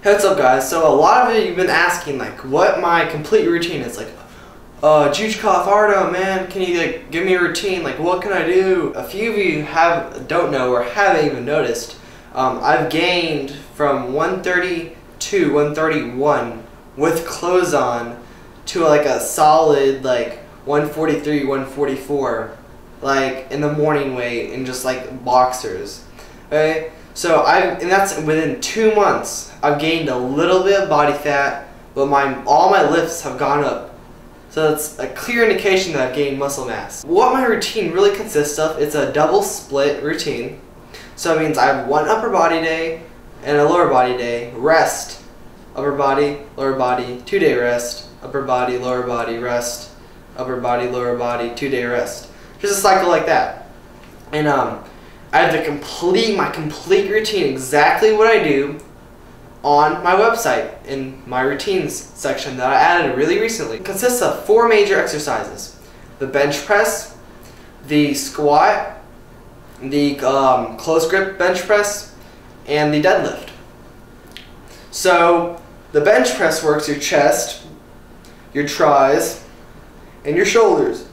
Hey, what's up guys? So a lot of you've been asking like what my complete routine is. Like, Joutchkov, Ardo, man, can you like give me a routine? Like, what can I do? A few of you don't know or haven't even noticed. I've gained from 130 to 131 with clothes on to like a solid like 143, 144, like in the morning weight and just like boxers. Okay? So and that's within 2 months. I've gained a little bit of body fat, but all my lifts have gone up. So it's a clear indication that I've gained muscle mass. What my routine really consists of, it's a double split routine. So it means I have one upper body day and a lower body day, rest, upper body, lower body, 2-day rest, upper body, lower body, rest, upper body, lower body, 2-day rest. Just a cycle like that. And I have my complete routine, exactly what I do, on my website in my routines section that I added really recently. It consists of 4 major exercises: the bench press, the squat, the close grip bench press, and the deadlift. So the bench press works your chest, your tris, and your shoulders.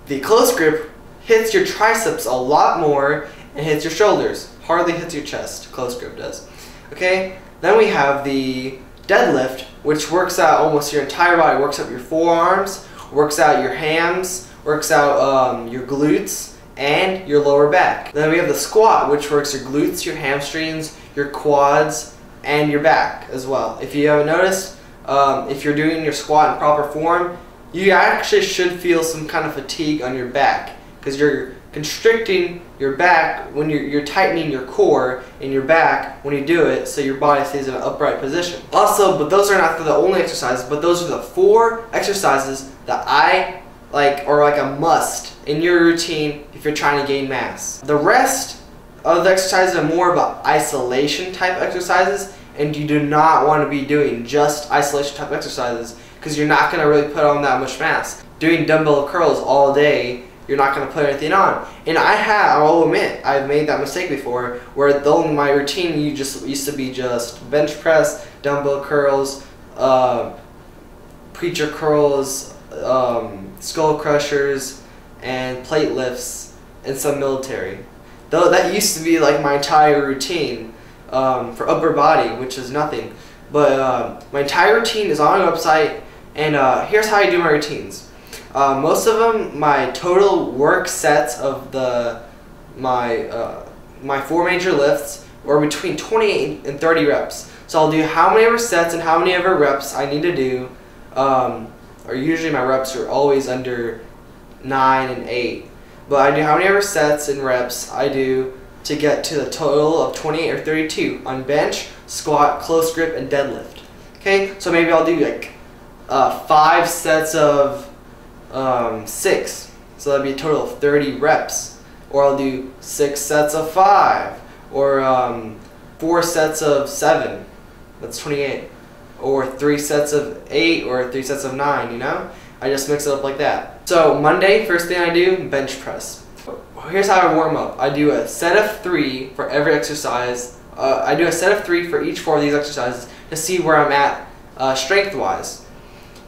The close grip hits your triceps a lot more and hits your shoulders. Hardly hits your chest. Close grip does. Okay? Then we have the deadlift, which works out almost your entire body. Works out your forearms, works out your hams, works out your glutes, and your lower back. Then we have the squat, which works your glutes, your hamstrings, your quads, and your back as well. If you haven't noticed, if you're doing your squat in proper form, you actually should feel some kind of fatigue on your back, because you're constricting your back when you're tightening your core in your back when you do it, so your body stays in an upright position. Also, but those are not the only exercises, but those are the 4 exercises that I like, or like a must in your routine if you're trying to gain mass. The rest of the exercises are more about isolation type exercises, and you do not want to be doing just isolation type exercises because you're not going to really put on that much mass. Doing dumbbell curls all day, you're not going to put anything on. And I'll admit, I've made that mistake before, where my routine used to be just bench press, dumbbell curls, preacher curls, skull crushers, and plate lifts, and some military. Though that used to be like my entire routine for upper body, which is nothing. But my entire routine is on my website, and here's how I do my routines. Most of them, my total work sets of my 4 major lifts are between 28 and 30 reps. So I'll do how many ever sets and how many ever reps I need to do. Or usually my reps are always under 9 and 8. But I do how many ever sets and reps I do to get to the total of 28 or 32 on bench, squat, close grip, and deadlift. Okay, so maybe I'll do like 5 sets of 6, so that'd be a total of 30 reps. Or I'll do 6 sets of 5, or 4 sets of 7, that's 28, or 3 sets of 8, or 3 sets of 9, you know? I just mix it up like that. So Monday, first thing I do, bench press. Here's how I warm up. I do a set of 3 for every exercise. I do a set of 3 for each 4 of these exercises to see where I'm at strength-wise.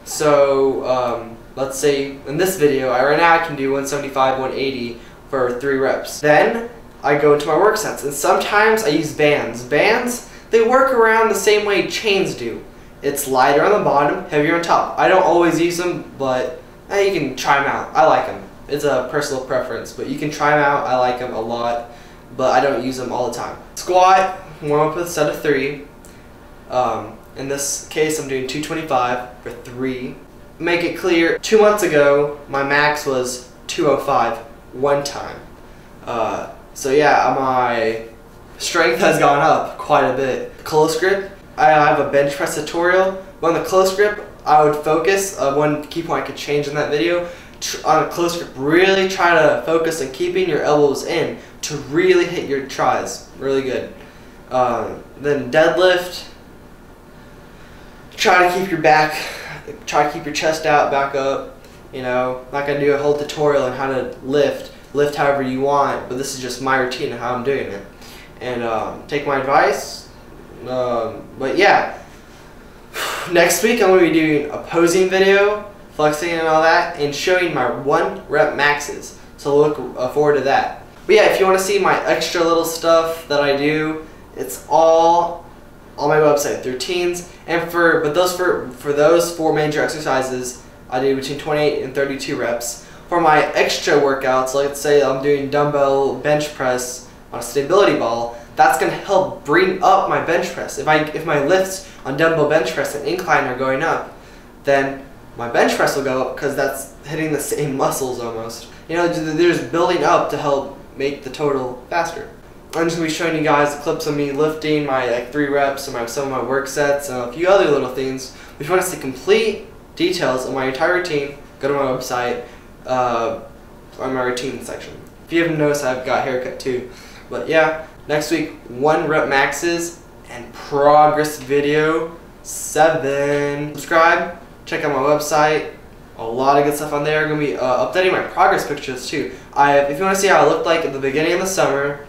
So let's say in this video, right now I can do 175, 180 for 3 reps. Then I go into my work sets, and sometimes I use bands. Bands, they work around the same way chains do. It's lighter on the bottom, heavier on top. I don't always use them, but you can try them out. I like them. It's a personal preference, but you can try them out. I like them a lot, but I don't use them all the time. Squat, warm up with a set of 3. In this case, I'm doing 225 for 3. Make it clear, 2 months ago, my max was 205 one time. So yeah, my strength has gone up quite a bit. Close grip, I have a bench press tutorial. On the close grip, I would focus, one key point I could change in that video, on a close grip, really try to focus on keeping your elbows in to really hit your tris really good. Then deadlift, try to keep your back, try to keep your chest out, back up. You know, I'm not going to do a whole tutorial on how to lift however you want, but this is just my routine and how I'm doing it. And take my advice, But yeah, next week I'm going to be doing a posing video, flexing and all that, and showing my 1 rep maxes. So look forward to that. But yeah, if you want to see my extra little stuff that I do, it's all on my website, routines. And for those 4 major exercises, I do between 28 and 32 reps. For my extra workouts, let's say I'm doing dumbbell bench press on a stability ball, that's going to help bring up my bench press. If my lifts on dumbbell bench press and incline are going up, then my bench press will go up because that's hitting the same muscles almost. You know, they're just building up to help make the total faster. I'm just going to be showing you guys clips of me lifting my 3 reps and some of my work sets and a few other little things. If you want to see complete details of my entire routine, go to my website on my routine section. If you haven't noticed, I've got a haircut too. But yeah, next week 1 rep maxes and progress video 7. Subscribe, check out my website. A lot of good stuff on there. I'm going to be updating my progress pictures too. If you want to see how I looked like at the beginning of the summer,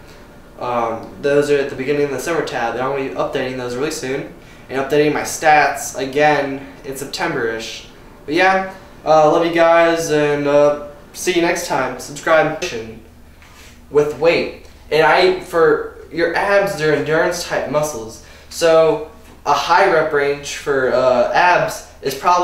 those are at the beginning of the summer tab. I'm going to be updating those really soon. And updating my stats again in September-ish. But yeah, love you guys and see you next time. Subscribe. With weight. And for your abs, they're endurance type muscles. So a high rep range for abs is probably